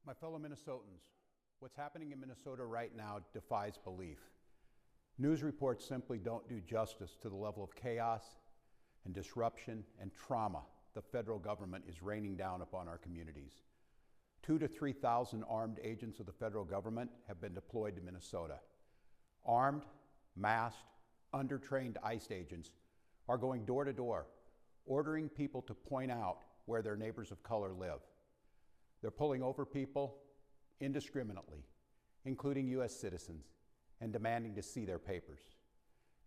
My fellow Minnesotans, what's happening in Minnesota right now defies belief. News reports simply don't do justice to the level of chaos and disruption and trauma the federal government is raining down upon our communities. 2,000 to 3,000 armed agents of the federal government have been deployed to Minnesota. Armed, masked, undertrained ICE agents are going door to door, ordering people to point out where their neighbors of color live. They're pulling over people indiscriminately, including U.S. citizens, and demanding to see their papers.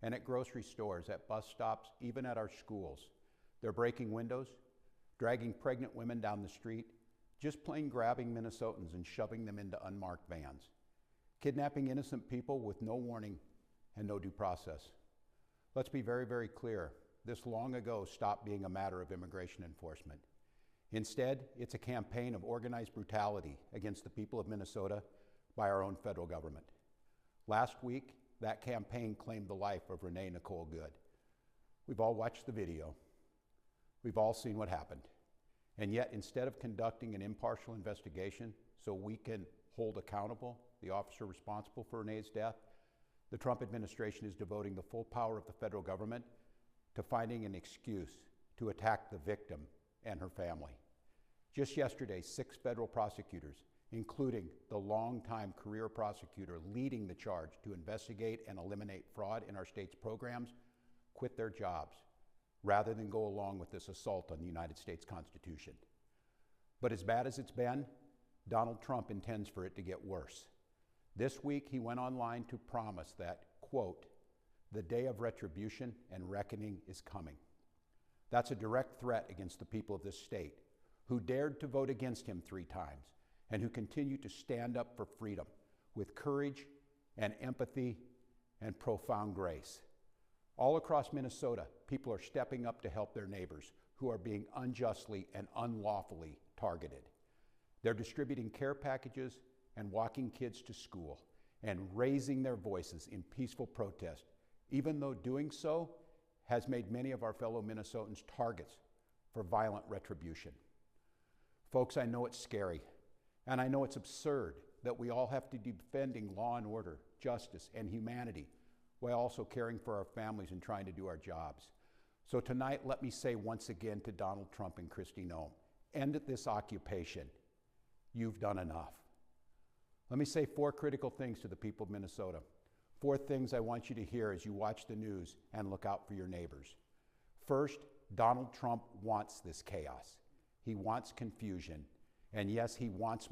And at grocery stores, at bus stops, even at our schools, they're breaking windows, dragging pregnant women down the street, just plain grabbing Minnesotans and shoving them into unmarked vans, kidnapping innocent people with no warning and no due process. Let's be very, very clear. This long ago stopped being a matter of immigration enforcement. Instead, it's a campaign of organized brutality against the people of Minnesota by our own federal government. Last week, that campaign claimed the life of Renee Nicole Good. We've all watched the video. We've all seen what happened. And yet, instead of conducting an impartial investigation so we can hold accountable the officer responsible for Renee's death, the Trump administration is devoting the full power of the federal government to finding an excuse to attack the victim and her family. Just yesterday, 6 federal prosecutors, including the longtime career prosecutor leading the charge to investigate and eliminate fraud in our state's programs, quit their jobs rather than go along with this assault on the United States Constitution. But as bad as it's been, Donald Trump intends for it to get worse. This week, he went online to promise that, quote, "the day of retribution and reckoning is coming." That's a direct threat against the people of this state, who dared to vote against him 3 times and who continue to stand up for freedom with courage and empathy and profound grace. All across Minnesota, people are stepping up to help their neighbors who are being unjustly and unlawfully targeted. They're distributing care packages and walking kids to school and raising their voices in peaceful protest, even though doing so has made many of our fellow Minnesotans targets for violent retribution. Folks, I know it's scary, and I know it's absurd that we all have to be defending law and order, justice, and humanity while also caring for our families and trying to do our jobs. So tonight, let me say once again to Donald Trump and Kristi Noem, end this occupation. You've done enough. Let me say 4 critical things to the people of Minnesota. 4 things I want you to hear as you watch the news and look out for your neighbors. First, Donald Trump wants this chaos. He wants confusion. And yes, he wants